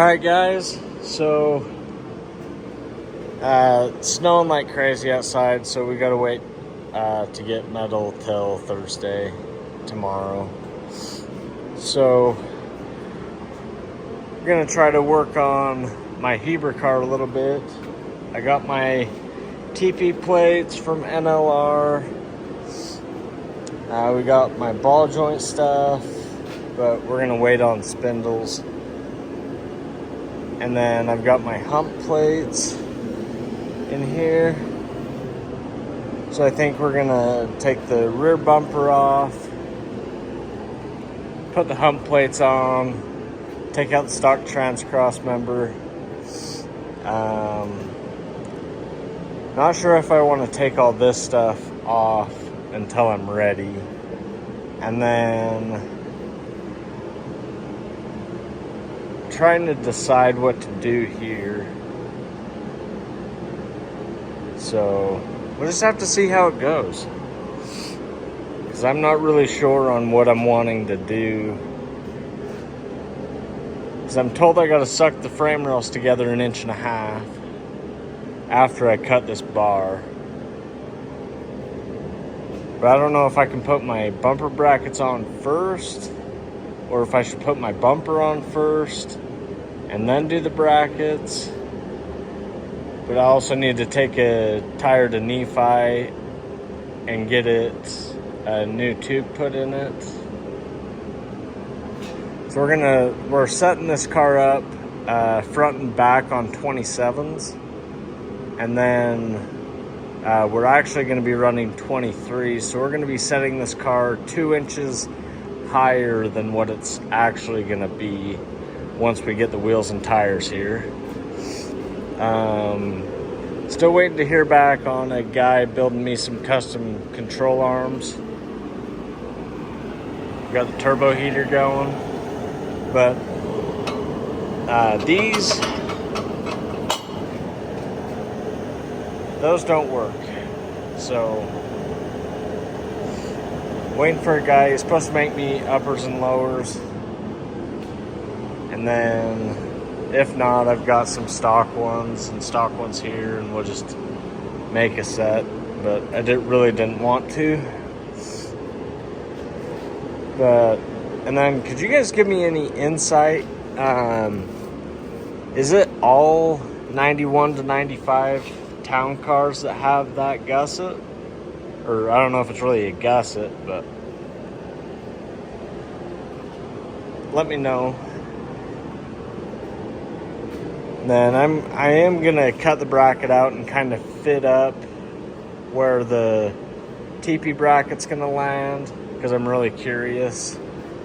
Alright guys, so it's snowing like crazy outside, so we gotta wait to get metal till Thursday, tomorrow. So we're gonna try to work on my Heber car a little bit. I got my TP plates from NLR. We got my ball joint stuff, but we're gonna wait on spindles. And then I've got my hump plates in here. So I think we're gonna take the rear bumper off, put the hump plates on, take out the stock trans cross member. Not sure if I want to take all this stuff off until I'm ready. And then trying to decide what to do here. So we'll just have to see how it goes, because I'm not really sure on what I'm wanting to do, because I'm told I gotta suck the frame rails together 1.5 inches after I cut this bar. But I don't know if I can put my bumper brackets on first, or if I should put my bumper on first and then do the brackets. But I also need to take a tire to Nephi and get it a new tube put in it. So we're setting this car up front and back on 27s, and then we're actually going to be running 23s. So we're going to be setting this car 2 inches higher than what it's actually going to be once we get the wheels and tires here. Still waiting to hear back on a guy building me some custom control arms. Got the turbo heater going, but those don't work. So waiting for a guy. He's supposed to make me uppers and lowers, and then if not, I've got some stock ones here, and we'll just make a set. But I really didn't want to. And then could you guys give me any insight? Is it all 91 to 95 town cars that have that gusset? Or I don't know if it's really a gusset, but let me know. Then I am gonna cut the bracket out and kind of fit up where the TP bracket's gonna land, because I'm really curious.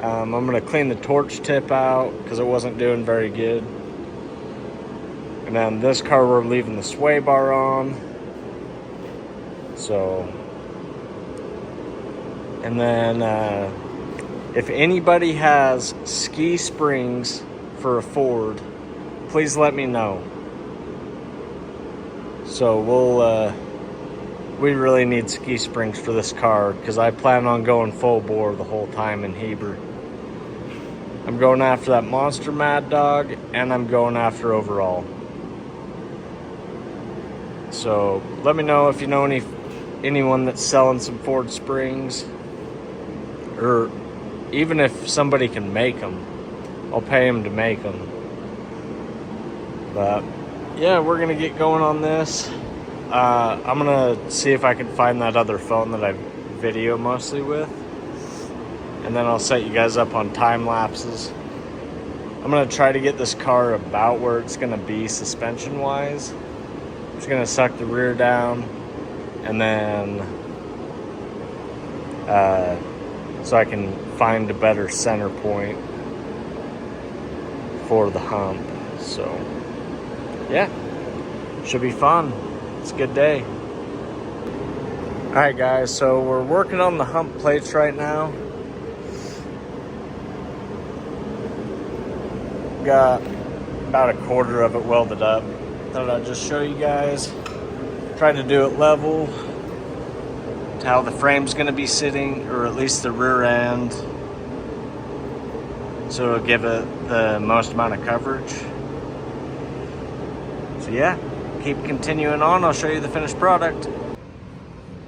I'm gonna clean the torch tip out because it wasn't doing very good. And then this car we're leaving the sway bar on. So, and then if anybody has ski springs for a Ford, please let me know. So we really need ski springs for this car, because I plan on going full bore the whole time in Heber. I'm going after that monster Mad Dog, and I'm going after overall. So let me know if you know anyone that's selling some Ford springs, or even if somebody can make them. I'll pay them to make them. But yeah, we're gonna get going on this. I'm gonna see if I can find that other phone that I video mostly with, and then I'll set you guys up on time lapses. I'm gonna try to get this car about where it's gonna be suspension wise. I'm just gonna suck the rear down, and then so I can find a better center point for the hump. So yeah, should be fun. It's a good day. All right guys, so we're working on the hump plates right now. Got about a quarter of it welded up. Thought I'd just show you guys. Tried to do it level to how the frame's gonna be sitting, or at least the rear end, so it'll give it the most amount of coverage. yeah, keep continuing on. I'll show you the finished product.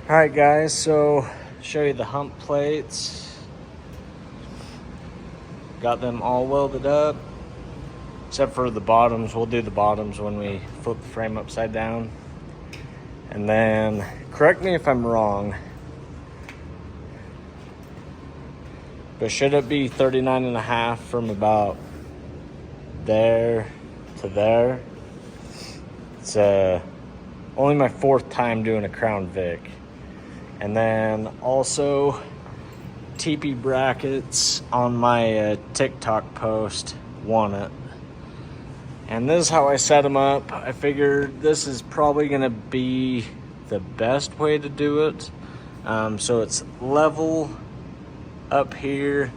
All right, guys, so show you the hump plates. Got them all welded up, except for the bottoms. We'll do the bottoms when we flip the frame upside down. And then, correct me if I'm wrong, but should it be 39.5 from about there to there? It's only my 4th time doing a Crown Vic. And then also TP brackets on my TikTok post won it. And this is how I set them up. I figured this is probably gonna be the best way to do it. So it's level up here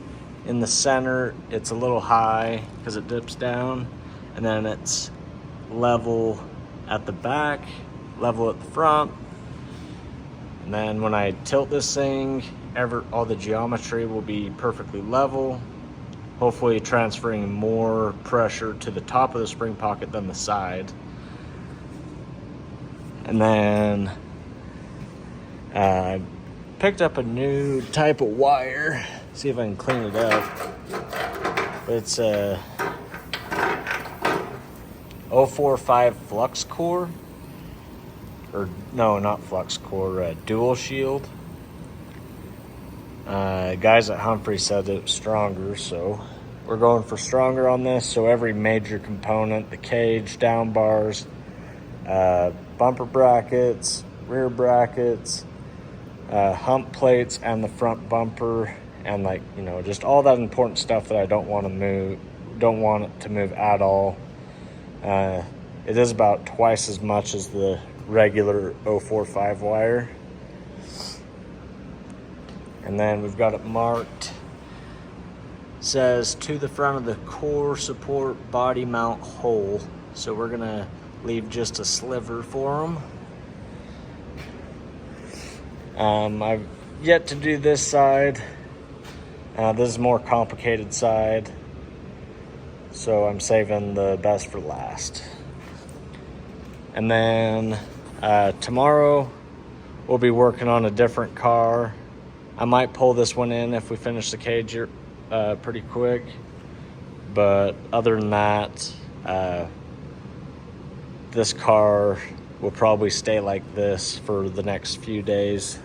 in the center. It's a little high because it dips down. And then it's level at the back, level at the front. And then when I tilt this thing, all the geometry will be perfectly level, hopefully transferring more pressure to the top of the spring pocket than the side. And then I picked up a new type of wire. See if I can clean it up. It's a 045 flux core. Or no, not flux core, dual shield. Guys at Humphrey said it was stronger, so we're going for stronger on this. So every major component, the cage, down bars, bumper brackets, rear brackets, hump plates, and the front bumper, and like, you know, just all that important stuff that I don't want it to move at all. It is about twice as much as the regular 045 wire. And then we've got it marked. Says to the front of the core support body mount hole. So we're gonna leave just a sliver for them. I've yet to do this side. This is a more complicated side, so I'm saving the best for last. And then tomorrow we'll be working on a different car. I might pull this one in if we finish the cage pretty quick. But other than that, this car will probably stay like this for the next few days.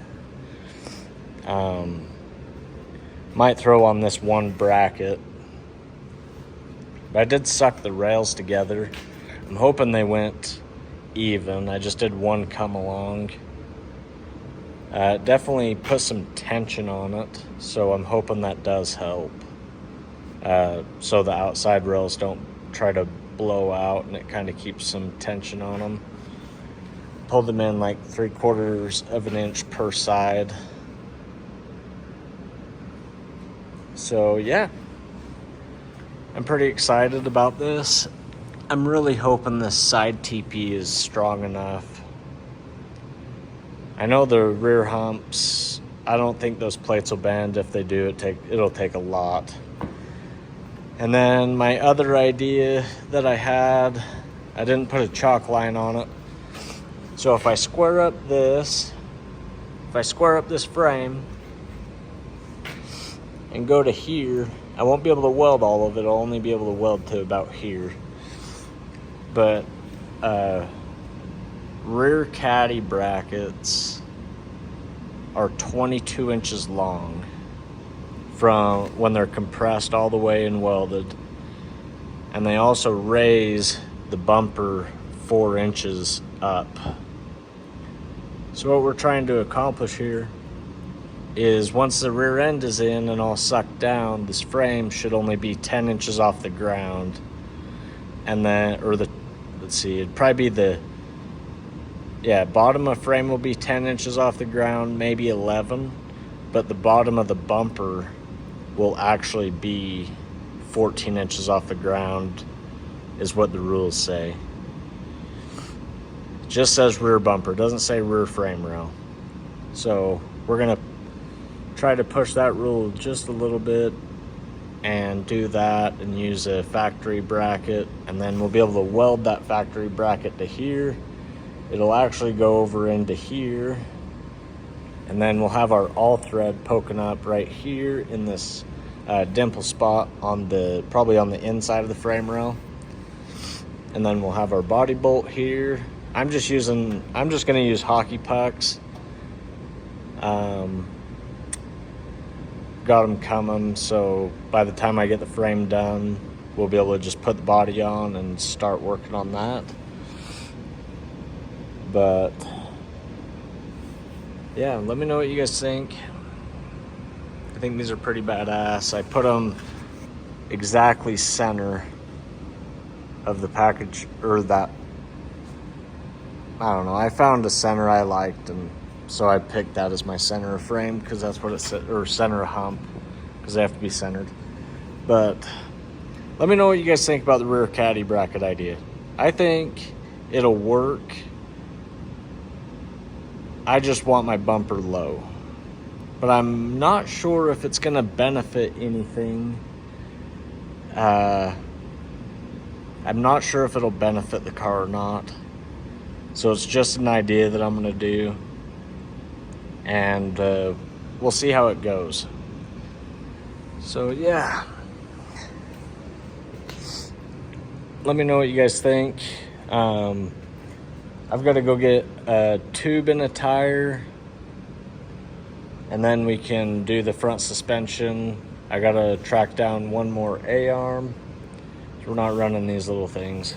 Might throw on this one bracket. But I did suck the rails together. I'm hoping they went even. I just did one come along. Definitely put some tension on it, so I'm hoping that does help. So the outside rails don't try to blow out, and it kind of keeps some tension on them. Pulled them in like 3/4 of an inch per side. So yeah, I'm pretty excited about this. I'm really hoping this side TP is strong enough. I know the rear humps, I don't think those plates will bend. If they do, it'll take a lot. And then my other idea that I had, I didn't put a chalk line on it. So if I square up this frame and go to here, I won't be able to weld all of it. I'll only be able to weld to about here. But rear caddy brackets are 22 inches long from when they're compressed all the way and welded. And they also raise the bumper 4 inches up. So what we're trying to accomplish here is once the rear end is in and all sucked down, this frame should only be 10 inches off the ground. And then, let's see, it'd probably be bottom of frame will be 10 inches off the ground, maybe 11, but the bottom of the bumper will actually be 14 inches off the ground is what the rules say. It just says rear bumper, doesn't say rear frame rail. So we're gonna try to push that rule just a little bit and do that and use a factory bracket, and then we'll be able to weld that factory bracket to here. It'll actually go over into here, and then we'll have our all thread poking up right here in this dimple spot on the, probably on the inside of the frame rail. And then we'll have our body bolt here. I'm just gonna use hockey pucks. Got them coming, so by the time I get the frame done, we'll be able to just put the body on and start working on that. But yeah, let me know what you guys think. I think these are pretty badass. I put them exactly center of the package, or that, I don't know, I found a center I liked, and so I picked that as my center of frame, because that's what it said, or center of hump, because they have to be centered. But let me know what you guys think about the rear caddy bracket idea. I think it'll work. I just want my bumper low, but I'm not sure if it's gonna benefit anything. I'm not sure if it'll benefit the car or not. So it's just an idea that I'm gonna do, and we'll see how it goes. So yeah, let me know what you guys think. I've got to go get a tube and a tire, and then we can do the front suspension. I got to track down one more A-arm, so we're not running these little things.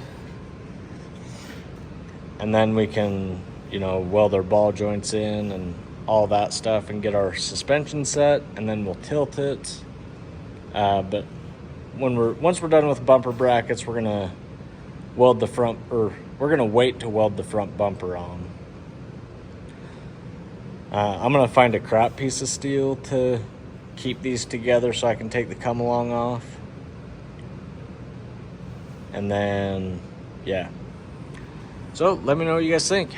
And then we can, you know, weld our ball joints in and all that stuff and get our suspension set, and then we'll tilt it. But once we're done with bumper brackets, we're gonna weld the front, or we're gonna wait to weld the front bumper on. I'm gonna find a crap piece of steel to keep these together so I can take the come along off. And then, yeah. So let me know what you guys think.